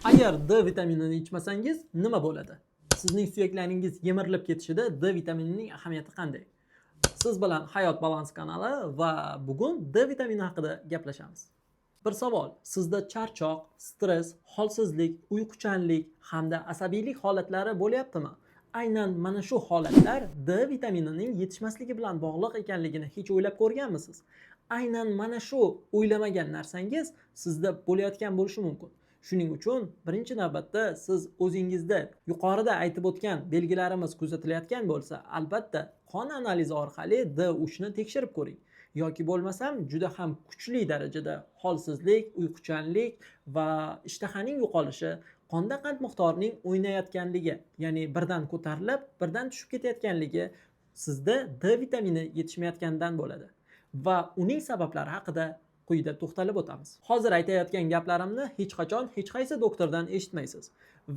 Agar D vitaminini ichmasangiz nima bo'ladi? Sizning suyaklaringiz yemirilib ketishida D vitaminining ahamiyati qanday? Siz bilan Hayot Balans kanali va bugun D vitamini haqida gaplashamiz. Bir savol, sizda charchoq, stress, holsizlik, uyquchanlik hamda asabiylik holatlari bo'lyaptimi? Aynan mana shu holatlar D vitaminining yetishmasligi bilan bog'liq ekanligini hech o'ylab ko'rganmisiz? Aynan mana shu o'ylamagan narsangiz sizda bo'layotgan bo'lishi mumkin. Shuning uchun birinchi navbatda siz o'zingizda yuqorida aytib o'tgan belgilarimiz kuzatilayotgan bo'lsa, albatta qon analizi orqali D3 ni tekshirib ko'ring. Yoki bo'lmasam juda ham kuchli darajada holsizlik, uyquchanlik va ishtahaning yo'qolishi, qonda qand miqdorining o'ynayotganligi, ya'ni birdan ko'tarilib, birdan tushib ketayotganligi sizda D vitamini yetishmayotganidan bo'ladi. Va uning sabablari haqida quyida to'xtalib o'tamiz. Hozir aytayotgan gaplarimni hech qachon hech qaysi doktordan eshitmaysiz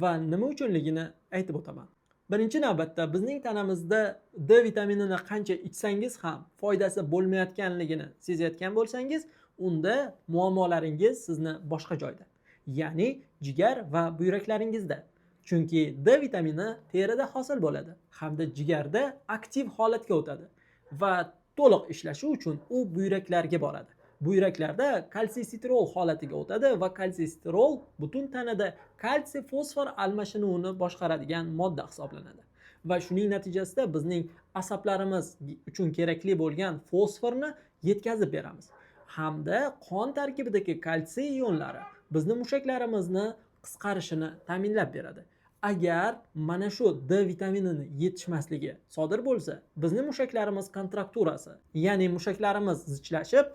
va nima uchunligini aytib o'taman. Birinchi navbatda bizning tanamizda D vitaminini qancha ichsangiz ham foydasi bo'lmayotganligini sezayotgan bo'lsangiz, unda muammolaringiz sizni boshqa joyda, ya'ni jigar va buyraklaringizda. Chunki D vitamini terida hosil bo'ladi hamda jigarda aktiv holatga o'tadi va to'liq ishlashi uchun u buyraklarga boradi. Buyraklarda kalsiy sitrol holatiga o'tadi va kalsiy sitrol butun tanada kalsiy fosfor almashinuvini boshqaradigan modda hisoblanadi. Va shuning natijasida bizning asablarimiz uchun kerakli bo'lgan fosforni yetkazib beramiz. Hamda qon tarkibidagi kalsiy ionlari bizni mushaklarimizni qisqarishini ta'minlab beradi. Agar mana shu D vitaminini yetishmasligi sodir bo'lsa, bizning mushaklarimiz kontrakturasi, ya'ni mushaklarimiz zichlashib,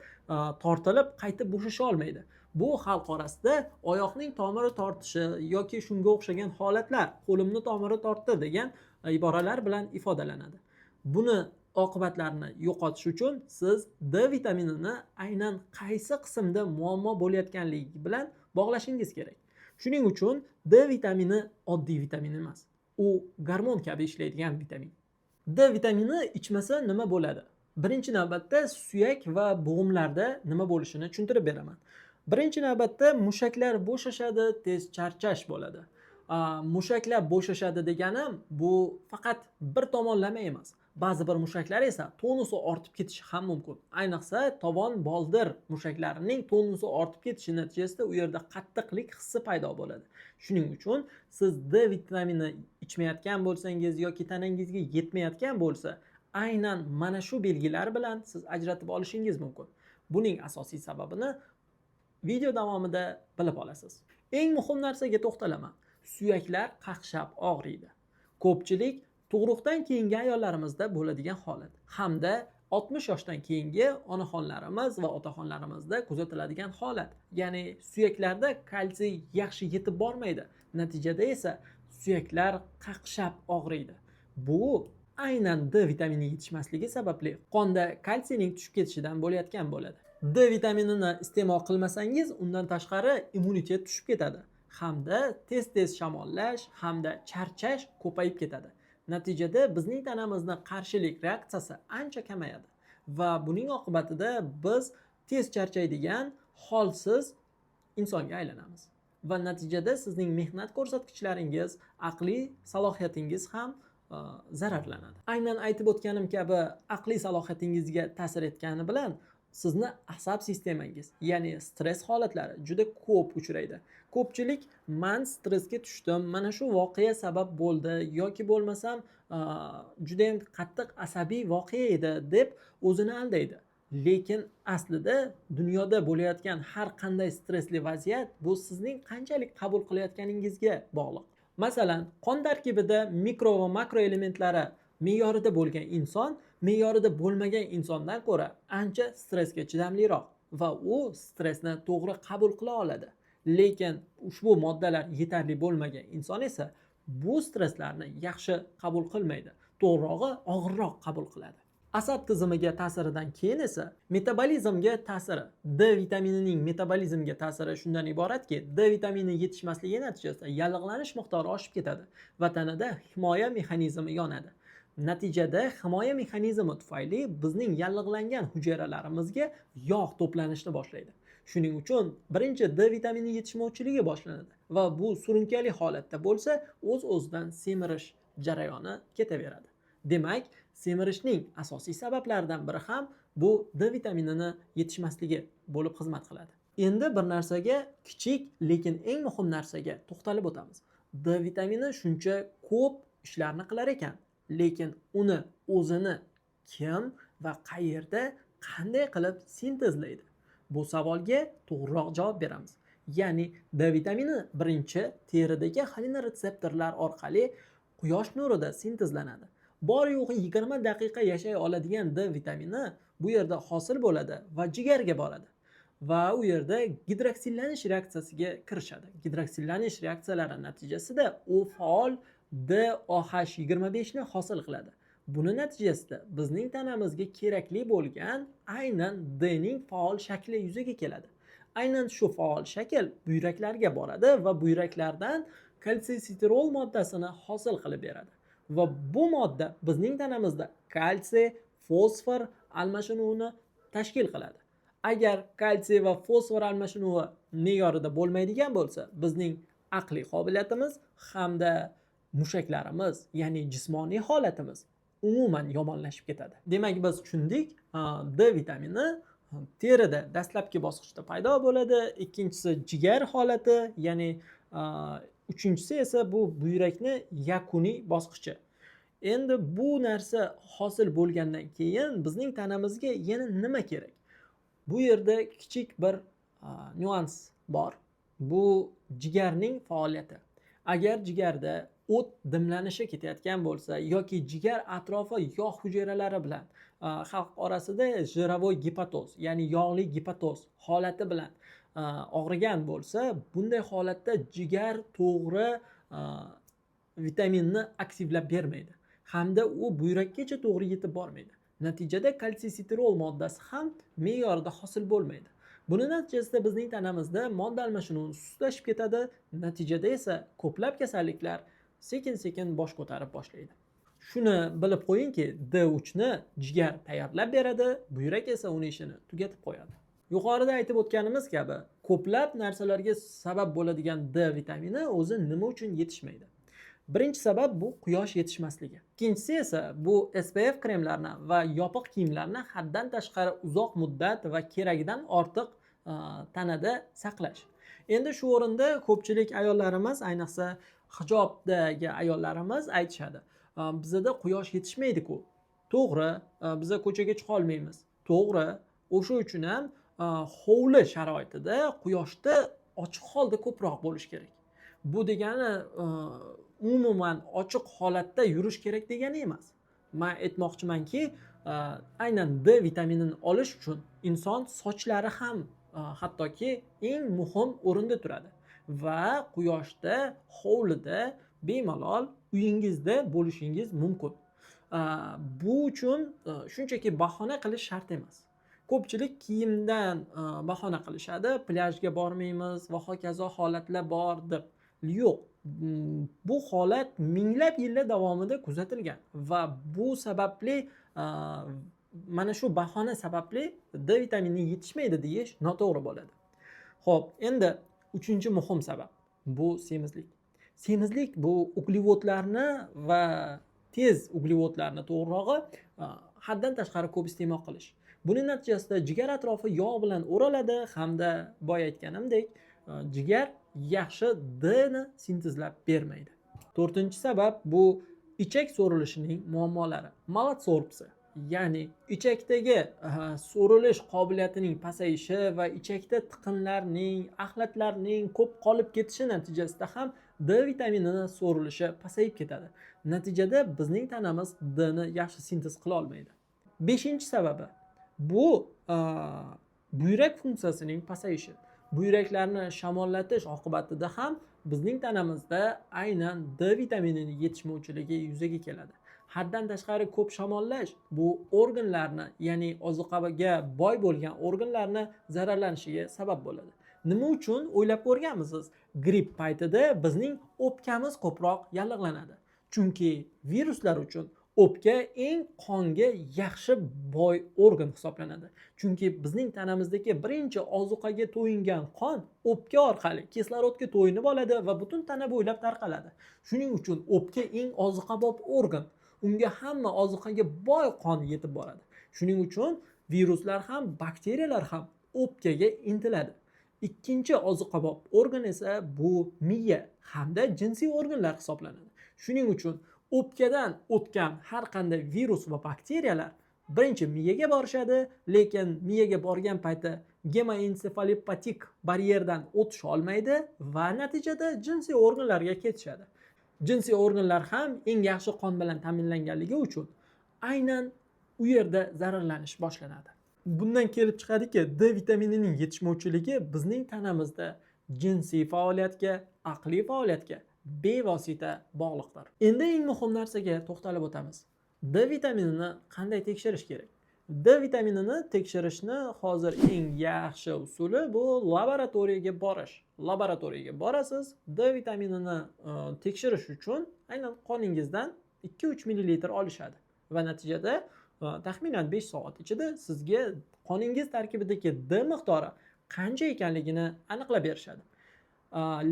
tortilib, qaytib bo'shasha olmaydi. Bu xalq orasida oyoqning tomiri tortishi yoki shunga o'xshagan holatlar, qo'limni tomiri tortdi degan iboralar bilan ifodalanadi. Buni oqibatlarini yo'qotish uchun siz D vitaminini aynan qaysi qismda muammo bo'layotganligi bilan bog'lashingiz kerak. Shuning uchun D vitamini oddiy vitamin emas. U gormon kabi ishlaydigan vitamin. D vitamini ichmasa nima bo'ladi? Birinchi navbatda suyak va bo'g'imlarda nima bo'lishini tushuntirib beraman. Birinchi navbatda mushaklar bo'shashadi, tez charchash bo'ladi. Mushaklar bo'shashadi deganim bu faqat bir tomonlama emas. Ba'zi bir mushaklar esa tonusi ortib ketishi ham mumkin. Ayniqsa tovon boldir mushaklarining tonusi ortib ketishi natijasida u yerda qattiqlik hissi paydo bo'ladi. Shuning uchun siz D vitamini ichmayotgan bo'lsangiz yoki tanangizga yetmayotgan bo'lsa, aynan mana shu belgilar bilan siz ajratib olishingiz mumkin. Buning asosiy sababini video davomida bilib olasiz. Eng muhim narsaga to'xtalaman. Suyaklar qaqshab og'riydi. Ko'pchilik tug'ruqdan keyingi ayollarimizda bo'ladigan holat hamda 60 yoshdan keyingi onaxonlarimiz va otaxonlarimizda kuzatiladigan holat. Ya'ni suyaklarda kalsiy yaxshi yetib bormaydi. Natijada esa suyaklar qaqshab og'riydi. Bu aynan D vitamini yetishmasligi sababli qonda kalsiyning tushib ketishidan bo'layotgan bo'ladi. D vitaminini iste'mol qilmasangiz, undan tashqari immunitet tushib ketadi hamda tez shamollash hamda charchash ko'payib ketadi. Natijada bizning tanamizning qarshilik reaksiyasi ancha kamayadi va buning oqibatida biz tez charchaydigan, holsiz insonga aylanamiz. Va natijada sizning mehnat ko'rsatkichlaringiz, aqliy salohiyatingiz ham zararlanadi. Aynan aytib o'tganim kabi aqliy salohiyatingizga ta'sir etgani bilan sizni asab sistemangiz, ya'ni stress holatlari juda ko'p uchraydi. Ko'pchilik men stressga tushdim, mana shu voqea sabab bo'ldi yoki bo'lmasam juda ham qattiq asabiy voqea edi deb o'zini aldaydi. Lekin aslida dunyoda bo'layotgan har qanday stressli vaziyat bu sizning qanchalik qabul qilayotganingizga bog'liq. Masalan, qon tarkibida mikro va makro elementlari me'yorida bo'lgan inson me'yorida bo'lmagan insondan ko'ra ancha stressga chidamliroq va u stressni to'g'ri qabul qila oladi. Lekin ushbu moddalar yetarli bo'lmagan inson esa bu stresslarni yaxshi qabul qilmaydi. To'g'rirog'i og'irroq qabul qiladi. Asab tizimiga ta'siridan keyin esa metabolizmga ta'siri. D vitaminining metabolizmga ta'siri shundan iboratki, D vitamini yetishmasligi natijasida yallig'lanish miqdori oshib ketadi va tanada himoya mexanizmi yonadi. Natijada himoya mexanizmi tufayli bizning yallig'langan hujayralarimizga yog' to'planishni boshlaydi. Shuning uchun birinchi D vitamini yetishmovchiligi boshlanadi va bu surunkali holatda bo'lsa, o'z-o'zidan semirish jarayoni ketaveradi. Demak, semirishning asosiy sabablaridan biri ham bu D vitaminini yetishmasligi bo'lib xizmat qiladi. Endi bir narsaga, kichik lekin eng muhim narsaga to'xtalib o'tamiz. D vitamini shuncha ko'p ishlarni qilar ekan, lekin uni o'zini kim va qayerda, qanday qilib sintezlaydi? Bu savolga to'g'riroq javob beramiz. Ya'ni D vitamini birinchi teridagi xoliniretseptorlar orqali quyosh nurida sintezlanadi. Bor yo'g'i 20 daqiqa yashay oladigan D vitamini bu yerda hosil bo'ladi va jigarga boradi. Va u yerda gidroksillanish reaksiyasiga kirishadi. Gidroksillanish reaksiyalari natijasida u faol DOH25 ni hosil qiladi. Buni natijasida bizning tanamizga kerakli bo'lgan aynan D ning faol shakli yuzaga keladi. Aynan shu faol shakl buyraklarga boradi va buyraklardan kalsiy-sitrol moddasini hosil qilib beradi. Va bu modda bizning tanamizda kalsiy, fosfor almashinuvini tashkil qiladi. Agar kalsiy va fosfor almashinuvi me'yorida bo'lmaydigan bo'lsa, bizning aqliy qobiliyatimiz hamda mushaklarimiz, ya'ni jismoniy holatimiz umuman yomonlashib ketadi. Demak, biz tushundik, D vitamini terida dastlabki bosqichda paydo bo'ladi, ikkinchisi jigar holati, ya'ni uchinchisi esa bu buyrakni yakuniy bosqichi. Endi bu narsa hosil bo'lgandan keyin bizning tanamizga yana nima kerak? Bu yerda kichik bir nyuans bor. Bu jigarning faoliyati. Agar jigarda o't dimlanishi ketayotgan bo'lsa yoki jigar atrofi yog' hujayralari bilan xalq orasida jirovoy gepatoz, ya'ni yog'li gepatoz holati bilan og'rigan bo'lsa, bunday holatda jigar to'g'ri vitaminni aktivlab bermaydi hamda u buyrakkacha to'g'ri yetib bormaydi. Natijada kalsiy-sitrol moddasi ham me'yorida hosil bo'lmaydi. Buni natijasida bizning tanamizda modda almashinuvi sustlashib ketadi. Natijada esa ko'plab kasalliklar sekin-sekin bosh ko'tarib boshlaydi. Shuni bilib qo'yingki, D3 ni jigar tayyorlab beradi, buyrak esa uning ishini tugatib qo'yadi. Yuqorida aytib o'tganimiz kabi, ko'plab narsalarga sabab bo'ladigan D vitamini o'zi nima uchun yetishmaydi? Birinchi sabab bu quyosh yetishmasligi. Ikkinchisi esa bu SPF kremlarni va yopiq kiyimlarni haddan tashqari uzoq muddat va keragidan ortiq tanada saqlash. Endi shu o'rinda ko'pchilik ayollarimiz, ayniqsa hijobdagi ayollarimiz aytishadi. Bizda quyosh yetishmaydi-ku. To'g'ri, biz ko'chaga chiqa olmaymiz. To'g'ri, o'sha uchun ham hovli sharoitida quyoshda ochiq holda ko'proq bo'lish kerak. Bu degani umuman ochiq holatda yurish kerak degani emas. Men aytmoqchimanki, aynan D vitaminini olish uchun inson sochlari ham hattoki eng muhim o'rinda turadi va quyoshda, hovlida bemalol uyingizda bo'lishingiz mumkin. Bu uchun shunchaki bahona qilish shart emas. Ko'pchilik kiyimdan bahona qilishadi, plyajga bormaymiz va hokazo holatlar bor deb. Yo'q, bu holat minglab yillar davomida kuzatilgan va bu sababli mana shu bahona sababli D vitamini yetishmaydi deyish noto'g'ri bo'ladi. Xo'p, endi uchinchi muhim sabab bu semizlik. Semizlik bu uglevodlarni va tez uglevodlarni, to'g'rirog'i, haddan tashqari ko'p iste'mol qilish. Buning natijasida jigar atrofi yog' bilan o'raladi hamda boya aytganimdek, jigar yaxshi D ni sintezlab bermaydi. To'rtinchi sabab bu ichak so'rilishining muammolari. Malatosorpsi, ya'ni ichakdagi so'rilish qobiliyatining pasayishi va ichakda tiqinlarning, axlatlarning ko'p qolib ketishi natijasida ham D vitaminining so'rilishi pasayib ketadi. Natijada bizning tanamiz D ni yaxshi sintez qila olmaydi. Beshinchi sababi bu buyrak funksiyasining pasayishi. Buyraklarni shamollatish oqibatida ham bizning tanamizda aynan D vitaminining yetishmovchiligi yuzaga keladi. Haddan tashqari ko'p shamollash bu organlarni, ya'ni ozuqaga boy bo'lgan organlarni zararlanishiga sabab bo'ladi. Nima uchun o'ylab ko'rganmisiz? Gripp paytida bizning o'pkamiz ko'proq yallig'lanadi. Chunki viruslar uchun O'pka eng qonga yaxshi boy organ hisoblanadi. Chunki bizning tanamizdagi birinchi ozuqaga to'yingan qon o'pka orqali kislorodga to'yinib oladi va butun tana bo'ylab tarqaladi. Shuning uchun o'pka eng ozuqabop organ. Unga hamma ozuqaga boy qon yetib boradi. Shuning uchun viruslar ham, bakteriyalar ham o'pkaga intiladi. Ikkinchi ozuqabop organ esa bu miya hamda jinsiy organlar hisoblanadi. Shuning uchun o'pkadan o'tgan har qanday virus va bakteriyalar birinchi miyaga borishadi, lekin miyaga borgan payti gemoensefalopatik baryerdan o'tish olmaydi va natijada jinsiy organlarga ketishadi. Jinsiy organlar ham eng yaxshi qon bilan ta'minlanganligi uchun aynan u yerda zararlanish boshlanadi. Bundan kelib chiqadiki, D vitaminining yetishmovchiligi bizning tanamizda jinsiy faoliyatga, aqliy faoliyatga bevosita bog'liqdir. Endi eng muhim narsaga to'xtalib o'tamiz. D vitaminini qanday tekshirish kerak? D vitaminini tekshirishni hozir eng yaxshi usuli bu laboratoriyaga borish. Laboratoriyaga borasiz, D vitaminini tekshirish uchun aynan qoningizdan 2-3 ml olishadi va natijada taxminan 5 soat ichida sizga qoningiz tarkibidagi D miqdori qancha ekanligini aniqlab berishadi.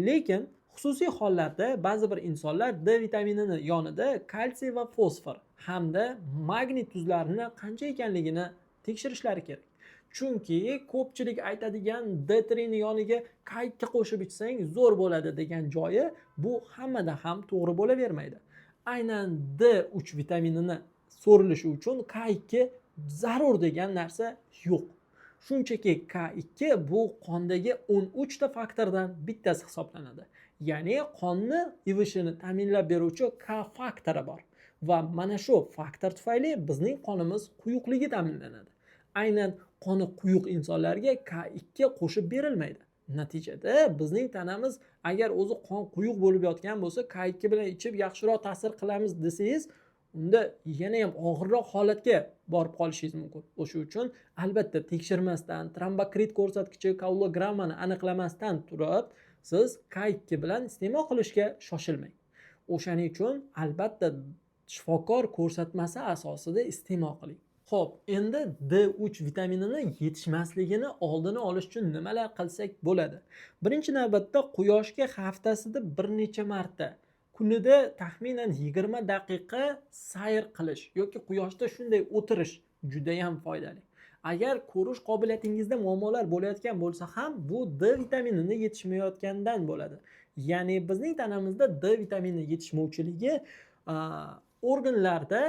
Lekin xususiy hollarda ba'zi bir insonlar D vitaminini yonida kalsiy va fosfor hamda magniy tuzlarini qancha ekanligini tekshirishlari kerak. Chunki ko'pchilik aytadigan D3 ni yoniga K2 qo'shib ichsang zo'r bo'ladi degan joyi bu hammada ham to'g'ri bo'lavermaydi. Aynan D3 vitaminini so'rilishi uchun K2 zarur degan narsa yo'q. Shunchaki K2 bu qondagi 13 ta faktordan bittasi hisoblanadi. Ya'ni qonni ivishini ta'minlab beruvchi K faktori bor va mana shu faktor tufayli bizning qonimiz quyuqligi ta'minlanadi. Aynan qoni quyuq insonlarga K2 qo'shib berilmaydi. Natijada bizning tanamiz agar o'zi qon quyuq bo'lib yotgan bo'lsa, K2 bilan ichib yaxshiroq ta'sir qilamiz desangiz, unda yana ham og'irroq holatga borib qolishingiz mumkin. O'sha uchun albatta tekshirmasdan, trombokrit ko'rsatkichi kaulogrammani aniqlamasdan turib, siz K2 bilan iste'mol qilishga shoshilmang. O'shaning uchun albatta shifokor ko'rsatmasi asosida iste'mol qiling. Xo'p, endi D3 vitaminini yetishmasligini oldini olish uchun nimalar qilsak bo'ladi? Birinchi navbatda quyoshga haftasida bir necha marta, kunida taxminan 20 daqiqa sayr qilish yoki quyoshda shunday o'tirish juda ham foydali. Agar ko'rish qobiliyatingizda muammolar bo'layotgan bo'lsa ham, bu D vitaminini yetishmayotgandan bo'ladi. Ya'ni bizning tanamizda D vitamini yetishmovchiligi organlarda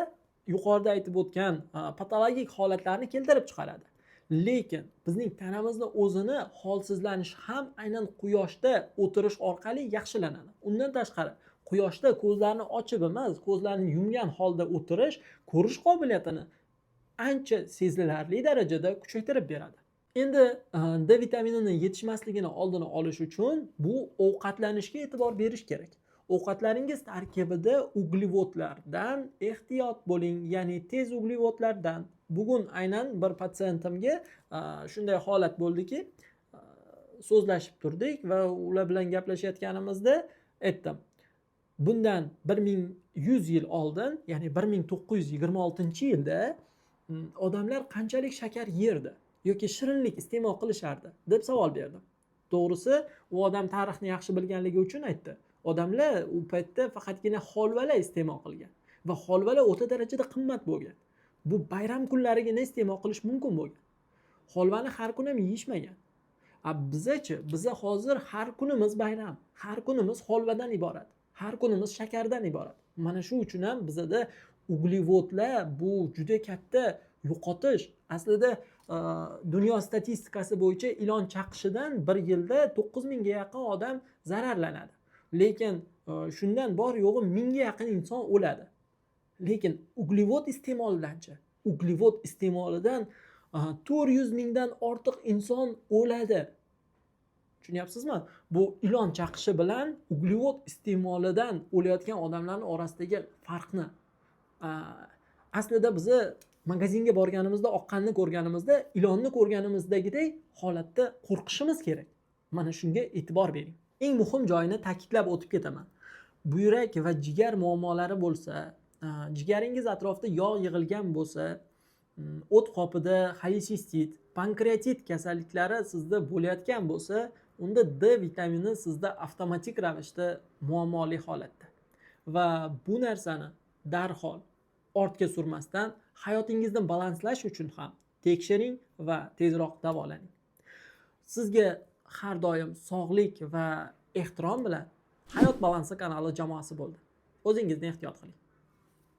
yuqorida aytib o'tgan patologik holatlarni keltirib chiqaradi. Lekin bizning tanamizni o'zini holsizlanishi ham aynan quyoshda o'tirish orqali yaxshilanadi. Undan tashqari, quyoshda ko'zlarni ochib emas, ko'zlarni yumgan holda o'tirish ko'rish qobiliyatini ancha sezilarli darajada kuchaytirib beradi. Endi D vitaminini yetishmasligini oldini olish uchun bu ovqatlanishga e'tibor berish kerak. Ovqatlaringiz tarkibida uglevodlardan ehtiyot bo'ling, ya'ni tez uglevodlardan. Bugun aynan bir patsientimga shunday holat bo'ldiki, so'zlashib turdik va ular bilan gaplashayotganimizda aytdim. Bundan 1100 yil oldin, ya'ni 1926-yilda odamlar qanchalik shakar yerdi yoki shirinlik iste'mol qilishardi deb savol berdim. To'g'risi, u odam tarixni yaxshi bilganligi uchun aytdi. Odamlar u paytda faqatgina holvalar iste'mol qilgan va holvalar o'ta darajada qimmat bo'lgan. Bu bayram kunlarigina iste'mol qilish mumkin bo'lgan. Holvani har kun ham yeyishmagan. Bizachi, biza hozir har kunimiz bayram, har kunimiz holvadan iborat, har kunimiz shakardan iborat. Mana shu uchun ham bizada uglevodlar bu juda katta yo'qotish. Aslida dunyo statistikasi bo'yicha ilon chaqishidan bir yilda 9000 ga yaqin odam zararlanadi. Lekin shundan bor yo'g'i 1000 ga yaqin inson o'ladi. Lekin uglevod iste'molidanchi? Uglevod iste'molidan 400 mingdan ortiq inson o'ladi. Tushunyapsizmi? Bu ilon chaqishi bilan uglevod iste'molidan o'layotgan odamlarning orasidagi farqni. Aslida bizni magazinga borganimizda, oqqanni ko'rganimizda, ilonni ko'rganimizdagidek holatda qo'rqishimiz kerak. Mana shunga e'tibor bering. Eng muhim joyini ta'kidlab o'tib ketaman. Buyrak va jigar muammolari bo'lsa jigaringiz atrofida yog' yig'ilgan bo'lsa, o't qopida xolesistit, pankreatit kasalliklari sizda bo'layotgan bo'lsa, unda D vitamini sizda avtomatik ravishda muammoli holatda. Va bu narsani darhol ortga surmasdan hayotingizni balanslash uchun ham tekshiring va tezroq davolaning. Sizga har doim sog'lik va ehtirom bilan Hayot balansi kanali jamoasi bo'ldi. O'zingizni ehtiyot qiling.